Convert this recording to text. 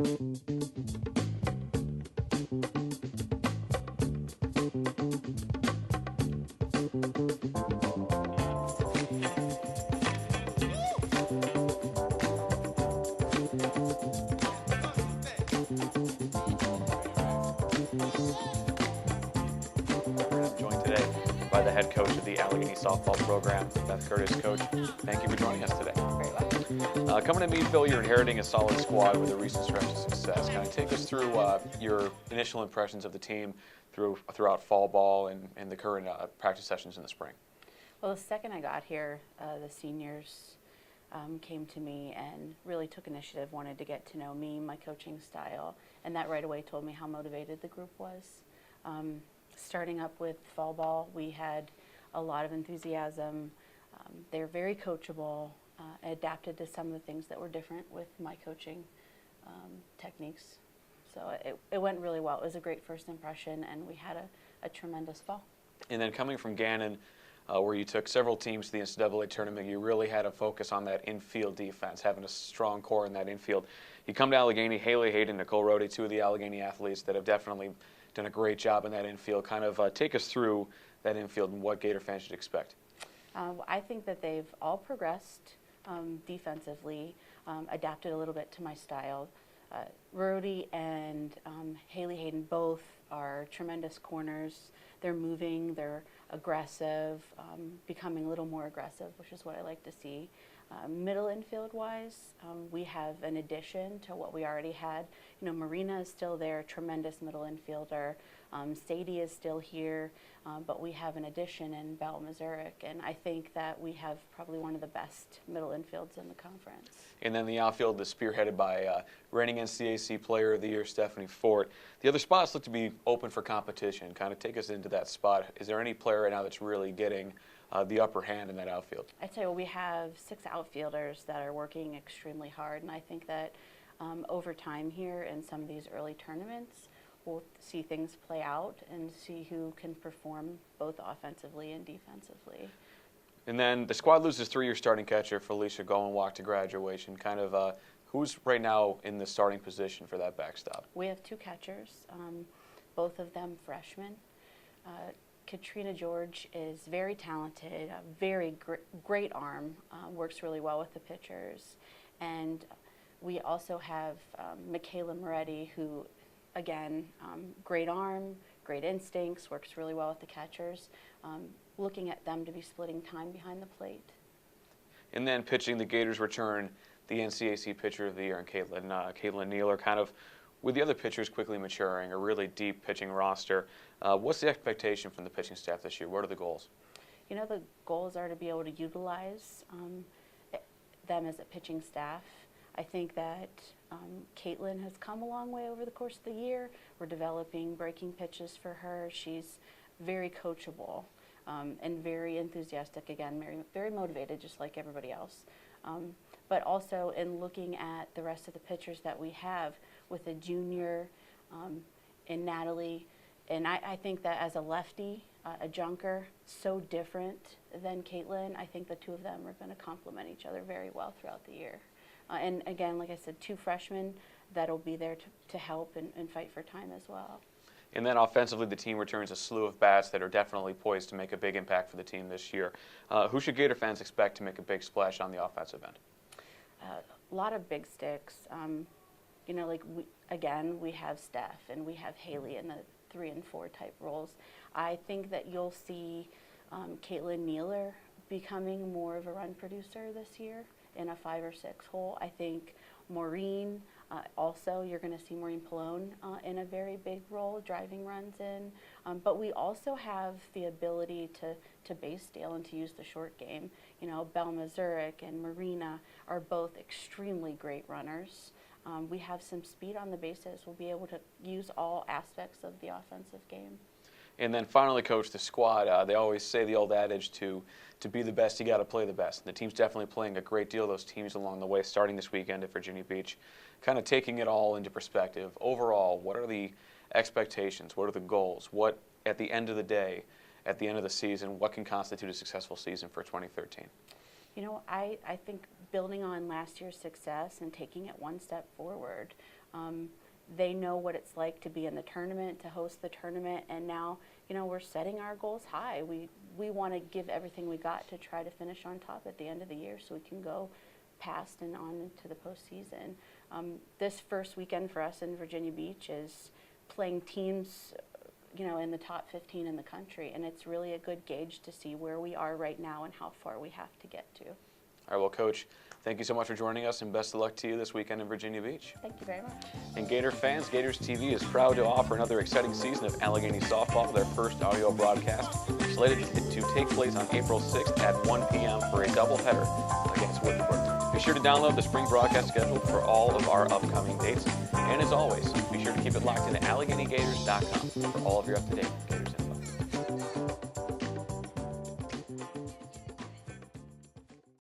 Joined today by the head coach of the Allegheny softball program, Beth Curtiss. Coach, thank you for joining us today. Very well. Coming to Meadville, you're inheriting a solid squad with a recent stretch of success. Kind of take us through your initial impressions of the team throughout fall ball and the current practice sessions in the spring. Well, the second I got here, the seniors came to me and really took initiative, wanted to get to know me, my coaching style, and that right away told me how motivated the group was. Starting up with fall ball, we had a lot of enthusiasm. They're very coachable, adapted to some of the things that were different with my coaching techniques. So it went really well. It was a great first impression, and we had a tremendous fall. And then coming from Gannon, where you took several teams to the NCAA tournament, you really had a focus on that infield defense, having a strong core in that infield. You come to Allegheny, Haley Hayden, Nicole Rohde, two of the Allegheny athletes that have definitely done a great job in that infield. Kind of take us through that infield and what Gator fans should expect. I think that they've all progressed defensively, adapted a little bit to my style. Rohde and Haley Hayden both are tremendous corners. They're moving, they're aggressive, becoming a little more aggressive, which is what I like to see. Middle infield-wise, we have an addition to what we already had. You know, Marina is still there, tremendous middle infielder. Sadie is still here, but we have an addition in Belle Mazurek, and I think that we have probably one of the best middle infields in the conference. And then the outfield is spearheaded by reigning NCAC Player of the Year, Stephanie Fort. The other spots look to be open for competition. Kind of take us into that spot. Is there any player right now that's really getting the upper hand in that outfield? I'd say we have 6 outfielders that are working extremely hard, and I think that over time here in some of these early tournaments, we'll see things play out and see who can perform both offensively and defensively. And then the squad loses 3-year starting catcher Felicia Golenwalk to graduation. Kind of who's right now in the starting position for that backstop? We have 2 catchers, both of them freshmen. Katrina George is very talented, a very great arm, works really well with the pitchers. And we also have Michaela Moretti, who, again, great arm, great instincts, works really well with the catchers. Looking at them to be splitting time behind the plate. And then pitching, the Gators return the NCAC Pitcher of the Year, and Caitlin Nealer. Kind of with the other pitchers quickly maturing, a really deep pitching roster. What's the expectation from the pitching staff this year? What are the goals? You know, the goals are to be able to utilize them as a pitching staff. I think that Caitlin has come a long way over the course of the year. We're developing breaking pitches for her. She's very coachable and very enthusiastic, again, very motivated, just like everybody else. But also in looking at the rest of the pitchers that we have with a junior in Natalie, and I think that as a lefty, a junker, so different than Caitlin, I think the two of them are going to complement each other very well throughout the year. And again, like I said, 2 freshmen that'll be there to help and fight for time as well. And then offensively, the team returns a slew of bats that are definitely poised to make a big impact for the team this year. Who should Gator fans expect to make a big splash on the offensive end? A lot of big sticks. You know, like we have Steph and we have Haley in the 3 and 4 type roles. I think that you'll see Caitlin Nealer becoming more of a run producer this year in a 5 or 6 hole. I think Maureen, also you're going to see Maureen Pallone in a very big role, driving runs in. But we also have the ability to base steal and to use the short game. You know, Belle Mazurek and Marina are both extremely great runners. We have some speed on the bases. We'll be able to use all aspects of the offensive game. And then finally, Coach, the squad, they always say the old adage to be the best, you got to play the best. And the team's definitely playing a great deal of those teams along the way, starting this weekend at Virginia Beach. Kind of taking it all into perspective, overall, what are the expectations? What are the goals? What, at the end of the day, at the end of the season, what can constitute a successful season for 2013? You know, I think building on last year's success and taking it one step forward. They know what it's like to be in the tournament, to host the tournament, and now, we're setting our goals high. We want to give everything we got to try to finish on top at the end of the year so we can go past and on into the postseason. This first weekend for us in Virginia Beach is playing teams, in the top 15 in the country, and it's really a good gauge to see where we are right now and how far we have to get to. All right, well, Coach, thank you so much for joining us, and best of luck to you this weekend in Virginia Beach. Thank you very much. And Gator fans, Gators TV is proud to offer another exciting season of Allegheny softball, their first audio broadcast, slated to take place on April 6th at 1 p.m. for a doubleheader against Woodford. Be sure to download the spring broadcast schedule for all of our upcoming dates. And as always, be sure to keep it locked into AlleghenyGators.com for all of your up-to-date